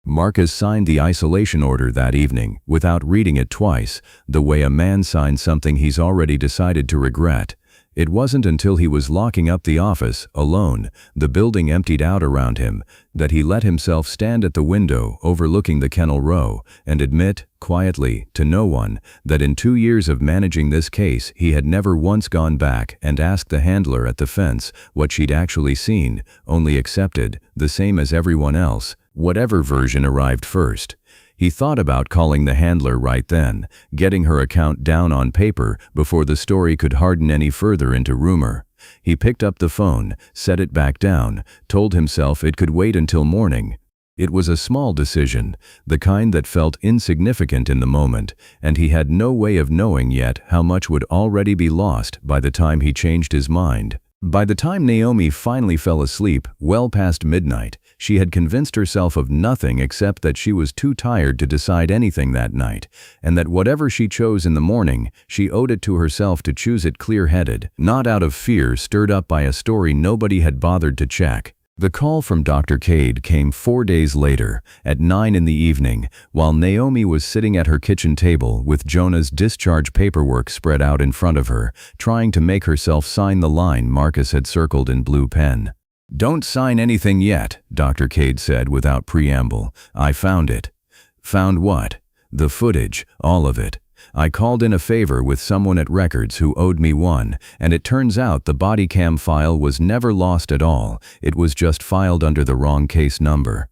Marcus signed the isolation order that evening, without reading it twice, the way a man signs something he's already decided to regret. It wasn't until he was locking up the office, alone, the building emptied out around him, that he let himself stand at the window overlooking the kennel row and admit, quietly, to no one, that in 2 years of managing this case he had never once gone back and asked the handler at the fence what she'd actually seen, only accepted, the same as everyone else, whatever version arrived first. He thought about calling the handler right then, getting her account down on paper before the story could harden any further into rumor. He picked up the phone, set it back down, told himself it could wait until morning. It was a small decision, the kind that felt insignificant in the moment, and he had no way of knowing yet how much would already be lost by the time he changed his mind. By the time Naomi finally fell asleep, well past midnight, she had convinced herself of nothing except that she was too tired to decide anything that night, and that whatever she chose in the morning, she owed it to herself to choose it clear-headed, not out of fear stirred up by a story nobody had bothered to check. The call from Dr. Cade came 4 days later, at 9 in the evening, while Naomi was sitting at her kitchen table with Jonah's discharge paperwork spread out in front of her, trying to make herself sign the line Marcus had circled in blue pen. "Don't sign anything yet," Dr. Cade said without preamble. "I found it." "Found what?" "The footage, all of it. I called in a favor with someone at Records who owed me one, and it turns out the body cam file was never lost at all. It was just filed under the wrong case number.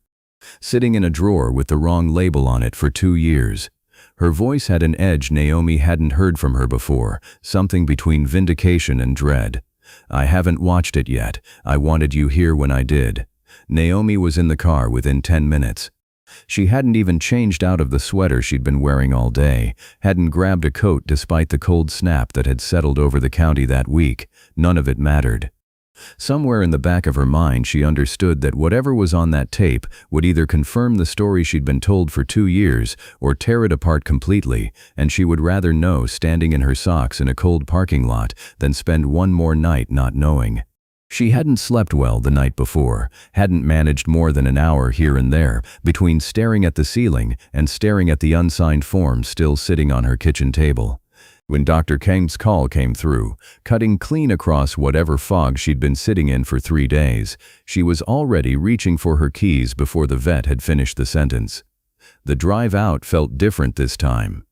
Sitting in a drawer with the wrong label on it for 2 years. Her voice had an edge Naomi hadn't heard from her before, something between vindication and dread. "I haven't watched it yet. I wanted you here when I did." Naomi was in the car within 10 minutes. She hadn't even changed out of the sweater she'd been wearing all day, hadn't grabbed a coat despite the cold snap that had settled over the county that week. None of it mattered. Somewhere in the back of her mind she understood that whatever was on that tape would either confirm the story she'd been told for 2 years or tear it apart completely, and she would rather know standing in her socks in a cold parking lot than spend one more night not knowing. She hadn't slept well the night before, hadn't managed more than an hour here and there, between staring at the ceiling and staring at the unsigned form still sitting on her kitchen table. When Dr. Kang's call came through, cutting clean across whatever fog she'd been sitting in for 3 days, she was already reaching for her keys before the vet had finished the sentence. The drive out felt different this time.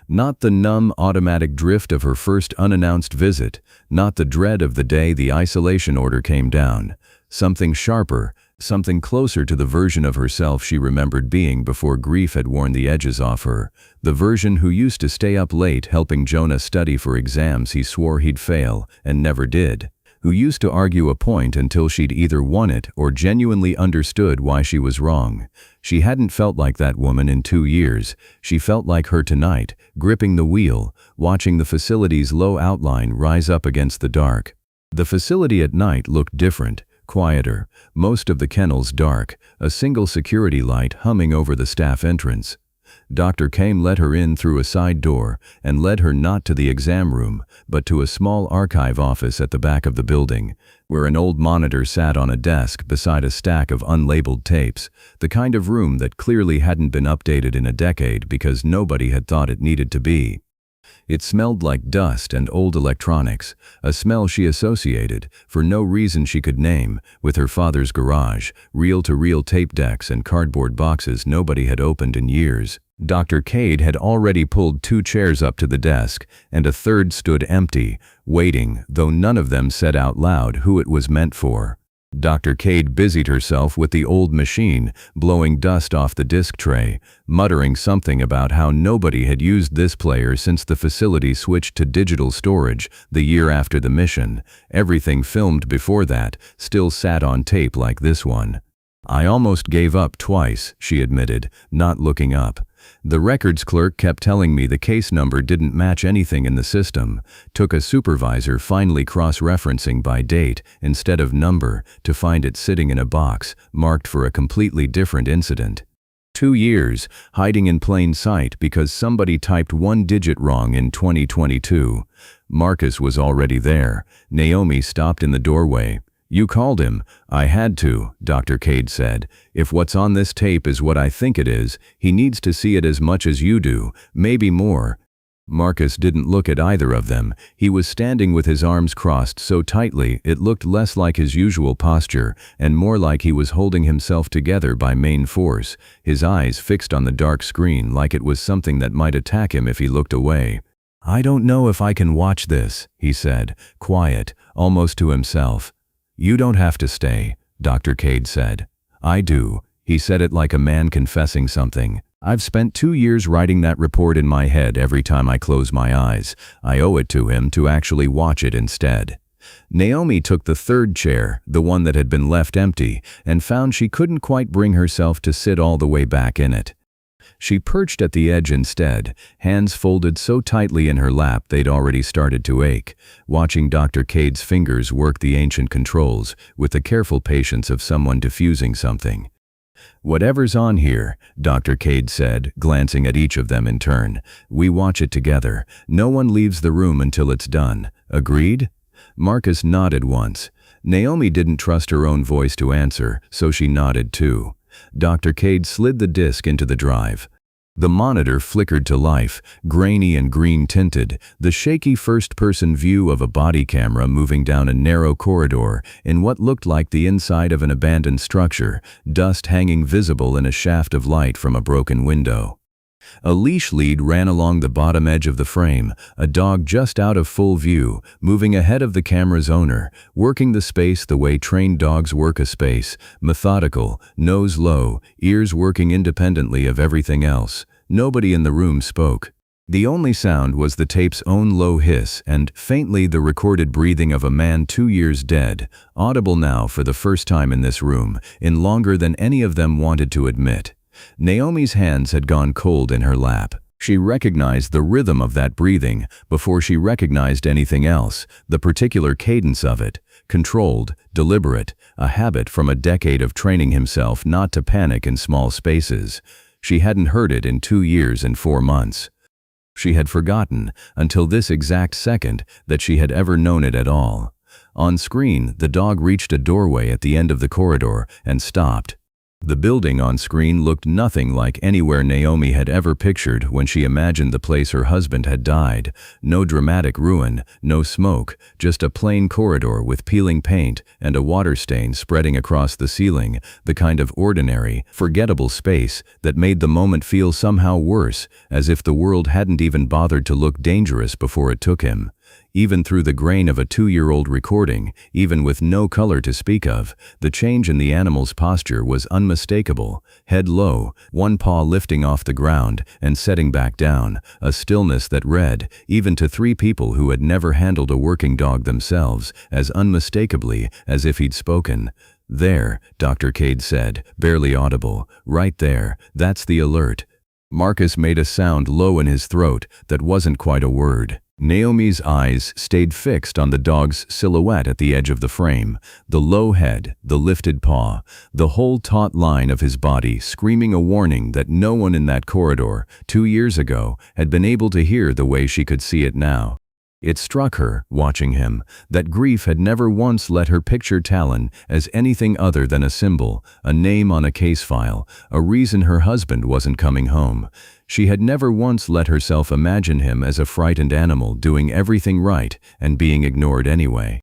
Not the numb, automatic drift of her first unannounced visit, not the dread of the day the isolation order came down. Something sharper, something closer to the version of herself she remembered being before grief had worn the edges off her, the version who used to stay up late helping Jonah study for exams he swore he'd fail and never did. who used to argue a point until she'd either won it or genuinely understood why she was wrong. She hadn't felt like that woman in 2 years. She felt like her tonight, gripping the wheel, watching the facility's low outline rise up against the dark. The facility at night looked different, quieter, most of the kennels dark, a single security light humming over the staff entrance. Dr. Kame let her in through a side door and led her not to the exam room, but to a small archive office at the back of the building, where an old monitor sat on a desk beside a stack of unlabeled tapes, the kind of room that clearly hadn't been updated in a decade because nobody had thought it needed to be. It smelled like dust and old electronics, a smell she associated, for no reason she could name, with her father's garage, reel-to-reel tape decks and cardboard boxes nobody had opened in years. Dr. Cade had already pulled 2 chairs up to the desk, and a third stood empty, waiting, though none of them said out loud who it was meant for. Dr. Cade busied herself with the old machine, blowing dust off the disc tray, muttering something about how nobody had used this player since the facility switched to digital storage the year after the mission. Everything filmed before that still sat on tape like this one. "I almost gave up twice," she admitted, not looking up. "The records clerk kept telling me the case number didn't match anything in the system. Took a supervisor finally cross-referencing by date instead of number to find it sitting in a box marked for a completely different incident. 2 years, hiding in plain sight because somebody typed 1 digit wrong in 2022. Marcus was already there. Naomi stopped in the doorway. "You called him." "I had to," Dr. Cade said. "If what's on this tape is what I think it is, he needs to see it as much as you do, maybe more." Marcus didn't look at either of them. He was standing with his arms crossed so tightly it looked less like his usual posture and more like he was holding himself together by main force, his eyes fixed on the dark screen like it was something that might attack him if he looked away. "I don't know if I can watch this," he said, quiet, almost to himself. "You don't have to stay," Dr. Cade said. "I do." He said it like a man confessing something. "I've spent 2 years writing that report in my head every time I close my eyes. I owe it to him to actually watch it instead." Naomi took the third chair, the one that had been left empty, and found she couldn't quite bring herself to sit all the way back in it. She perched at the edge instead, hands folded so tightly in her lap they'd already started to ache, watching Dr. Cade's fingers work the ancient controls with the careful patience of someone diffusing something. "Whatever's on here," Dr. Cade said, glancing at each of them in turn. "We watch it together. No one leaves the room until it's done. Agreed?" Marcus nodded once. Naomi didn't trust her own voice to answer, so she nodded too. Dr. Cade slid the disc into the drive. The monitor flickered to life, grainy and green-tinted, the shaky first-person view of a body camera moving down a narrow corridor in what looked like the inside of an abandoned structure, dust hanging visible in a shaft of light from a broken window. A leash lead ran along the bottom edge of the frame, a dog just out of full view, moving ahead of the camera's owner, working the space the way trained dogs work a space, methodical, nose low, ears working independently of everything else. Nobody in the room spoke. The only sound was the tape's own low hiss and, faintly, the recorded breathing of a man 2 years dead, audible now for the first time in this room, in longer than any of them wanted to admit. Naomi's hands had gone cold in her lap. She recognized the rhythm of that breathing before she recognized anything else, the particular cadence of it, controlled, deliberate, a habit from a decade of training himself not to panic in small spaces. She hadn't heard it in 2 years and 4 months. She had forgotten, until this exact second, that she had ever known it at all. On screen, the dog reached a doorway at the end of the corridor and stopped. The building on screen looked nothing like anywhere Naomi had ever pictured when she imagined the place her husband had died. No dramatic ruin, no smoke, just a plain corridor with peeling paint and a water stain spreading across the ceiling, the kind of ordinary, forgettable space that made the moment feel somehow worse, as if the world hadn't even bothered to look dangerous before it took him. Even through the grain of a 2-year-old recording, even with no color to speak of, the change in the animal's posture was unmistakable. Head low, one paw lifting off the ground and setting back down, a stillness that read, even to 3 people who had never handled a working dog themselves, as unmistakably as if he'd spoken. "There," Dr. Cade said, barely audible. "Right there, that's the alert." Marcus made a sound low in his throat that wasn't quite a word. Naomi's eyes stayed fixed on the dog's silhouette at the edge of the frame, the low head, the lifted paw, the whole taut line of his body screaming a warning that no one in that corridor, 2 years ago, had been able to hear the way she could see it now. It struck her, watching him, that grief had never once let her picture Talon as anything other than a symbol, a name on a case file, a reason her husband wasn't coming home. She had never once let herself imagine him as a frightened animal doing everything right and being ignored anyway.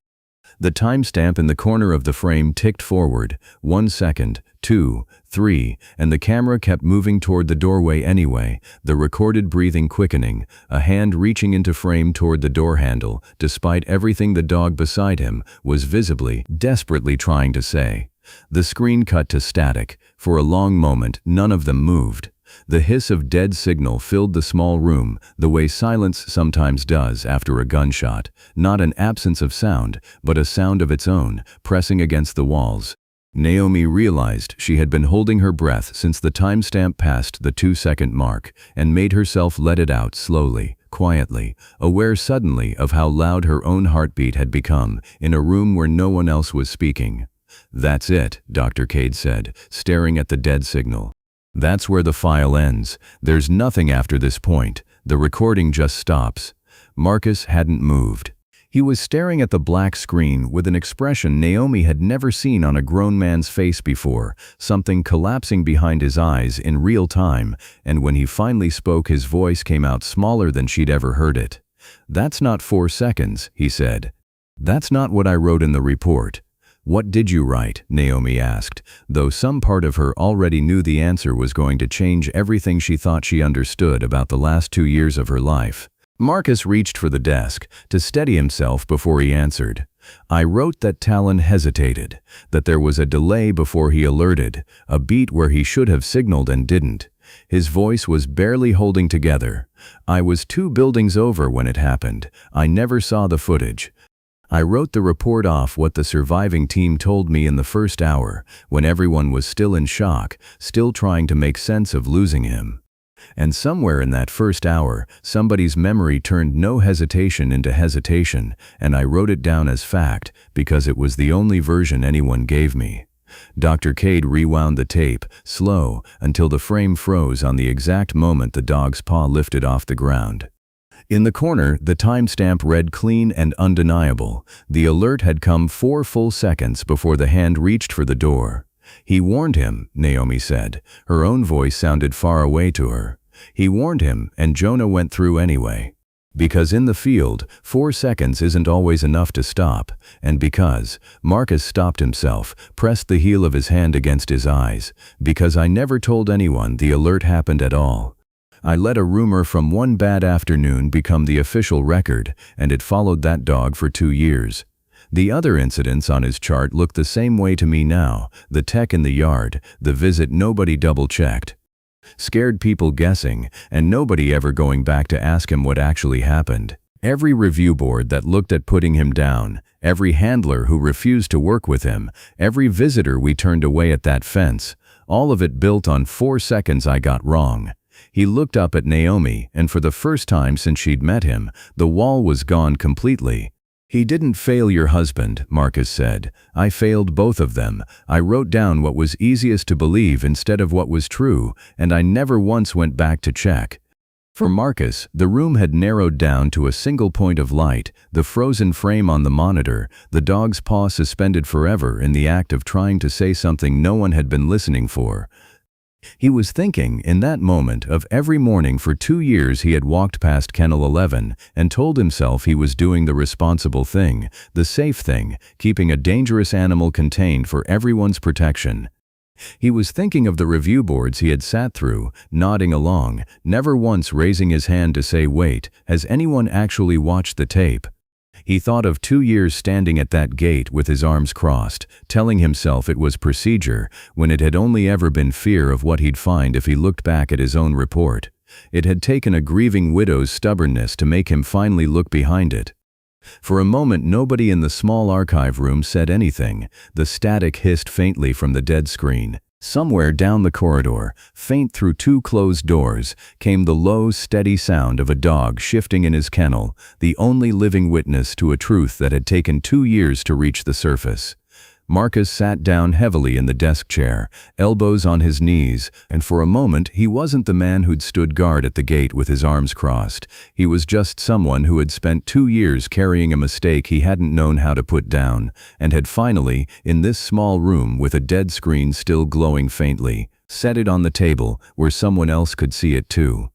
The timestamp in the corner of the frame ticked forward, 1 second, 2, 3, and the camera kept moving toward the doorway anyway, the recorded breathing quickening, a hand reaching into frame toward the door handle, despite everything the dog beside him was visibly, desperately trying to say. The screen cut to static. For a long moment, none of them moved. The hiss of dead signal filled the small room, the way silence sometimes does after a gunshot. Not an absence of sound, but a sound of its own, pressing against the walls. Naomi realized she had been holding her breath since the timestamp passed the 2-second mark, and made herself let it out slowly, quietly, aware suddenly of how loud her own heartbeat had become, in a room where no one else was speaking. "That's it," Dr. Cade said, staring at the dead signal. "That's where the file ends. There's nothing after this point. The recording just stops." Marcus hadn't moved. He was staring at the black screen with an expression Naomi had never seen on a grown man's face before, something collapsing behind his eyes in real time, and when he finally spoke his voice came out smaller than she'd ever heard it. "That's not 4 seconds," he said. "That's not what I wrote in the report." "What did you write?" Naomi asked, though some part of her already knew the answer was going to change everything she thought she understood about the last 2 years of her life. Marcus reached for the desk to steady himself before he answered. "I wrote that Talon hesitated, that there was a delay before he alerted, a beat where he should have signaled and didn't." His voice was barely holding together. "I was 2 buildings over when it happened. I never saw the footage. I wrote the report off what the surviving team told me in the first hour, when everyone was still in shock, still trying to make sense of losing him. And somewhere in that first hour, somebody's memory turned no hesitation into hesitation, and I wrote it down as fact, because it was the only version anyone gave me." Dr. Cade rewound the tape, slow, until the frame froze on the exact moment the dog's paw lifted off the ground. In the corner, the timestamp read clean and undeniable. The alert had come 4 full seconds before the hand reached for the door. "He warned him," Naomi said. Her own voice sounded far away to her. "He warned him, and Jonah went through anyway. Because in the field, 4 seconds isn't always enough to stop, and because," Marcus stopped himself, pressed the heel of his hand against his eyes, "because I never told anyone the alert happened at all. I let a rumor from one bad afternoon become the official record, and it followed that dog for 2 years. The other incidents on his chart look the same way to me now, the tech in the yard, the visit nobody double-checked. Scared people guessing, and nobody ever going back to ask him what actually happened. Every review board that looked at putting him down, every handler who refused to work with him, every visitor we turned away at that fence, all of it built on 4 seconds I got wrong." He looked up at Naomi, and for the first time since she'd met him, the wall was gone completely. "He didn't fail your husband," Marcus said. "I failed both of them. I wrote down what was easiest to believe instead of what was true, and I never once went back to check." For Marcus, the room had narrowed down to a single point of light, the frozen frame on the monitor, the dog's paw suspended forever in the act of trying to say something no one had been listening for. He was thinking, in that moment, of every morning for 2 years he had walked past Kennel 11 and told himself he was doing the responsible thing, the safe thing, keeping a dangerous animal contained for everyone's protection. He was thinking of the review boards he had sat through, nodding along, never once raising his hand to say, "Wait, has anyone actually watched the tape?" He thought of 2 years standing at that gate with his arms crossed, telling himself it was procedure, when it had only ever been fear of what he'd find if he looked back at his own report. It had taken a grieving widow's stubbornness to make him finally look behind it. For a moment nobody in the small archive room said anything. The static hissed faintly from the dead screen. Somewhere down the corridor, faint through 2 closed doors, came the low, steady sound of a dog shifting in his kennel, the only living witness to a truth that had taken 2 years to reach the surface. Marcus sat down heavily in the desk chair, elbows on his knees, and for a moment he wasn't the man who'd stood guard at the gate with his arms crossed. He was just someone who had spent 2 years carrying a mistake he hadn't known how to put down, and had finally, in this small room with a dead screen still glowing faintly, set it on the table where someone else could see it too.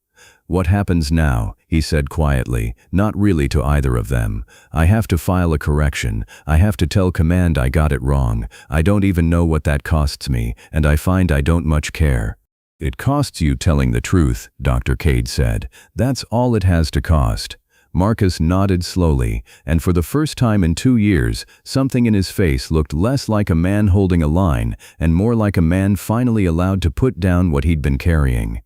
"What happens now?" he said quietly, not really to either of them. "I have to file a correction. I have to tell command I got it wrong. I don't even know what that costs me, and I find I don't much care." "It costs you telling the truth," Dr. Cade said. "That's all it has to cost." Marcus nodded slowly, and for the first time in 2 years, something in his face looked less like a man holding a line and more like a man finally allowed to put down what he'd been carrying.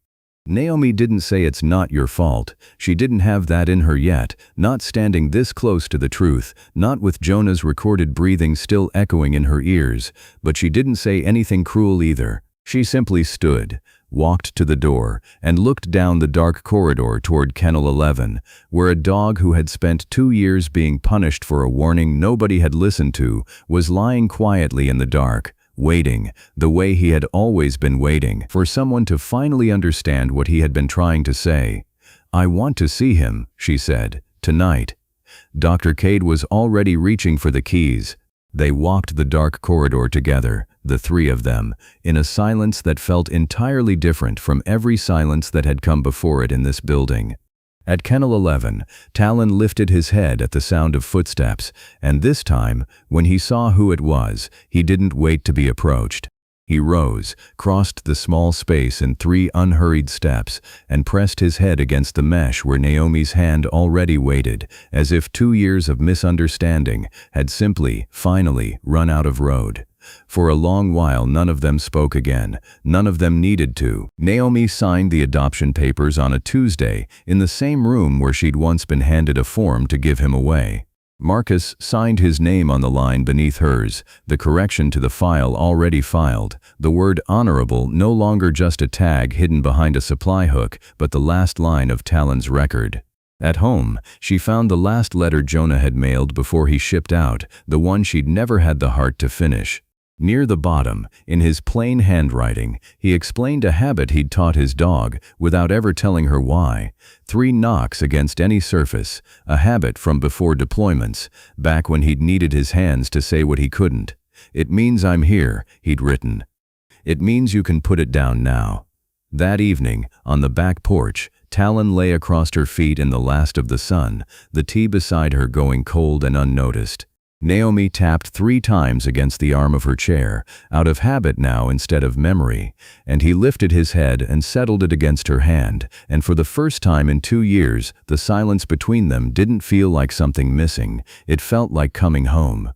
Naomi didn't say it's not your fault. She didn't have that in her yet, not standing this close to the truth, not with Jonah's recorded breathing still echoing in her ears, but she didn't say anything cruel either. She simply stood, walked to the door, and looked down the dark corridor toward Kennel 11, where a dog who had spent 2 years being punished for a warning nobody had listened to was lying quietly in the dark, waiting, the way he had always been waiting, for someone to finally understand what he had been trying to say. "I want to see him," she said, "tonight." Dr. Cade was already reaching for the keys. They walked the dark corridor together, the 3 of them, in a silence that felt entirely different from every silence that had come before it in this building. At Kennel 11, Talon lifted his head at the sound of footsteps, and this time, when he saw who it was, he didn't wait to be approached. He rose, crossed the small space in 3 unhurried steps, and pressed his head against the mesh where Naomi's hand already waited, as if 2 years of misunderstanding had simply, finally, run out of road. For a long while none of them spoke again. None of them needed to. Naomi signed the adoption papers on a Tuesday, in the same room where she'd once been handed a form to give him away. Marcus signed his name on the line beneath hers, the correction to the file already filed, the word honorable no longer just a tag hidden behind a supply hook, but the last line of Talon's record. At home, she found the last letter Jonah had mailed before he shipped out, the one she'd never had the heart to finish. Near the bottom, in his plain handwriting, he explained a habit he'd taught his dog, without ever telling her why. 3 knocks against any surface, a habit from before deployments, back when he'd needed his hands to say what he couldn't. "It means I'm here," he'd written. "It means you can put it down now." That evening, on the back porch, Talon lay across her feet in the last of the sun, the tea beside her going cold and unnoticed. Naomi tapped 3 times against the arm of her chair, out of habit now instead of memory, and he lifted his head and settled it against her hand, and for the first time in 2 years, the silence between them didn't feel like something missing, it felt like coming home.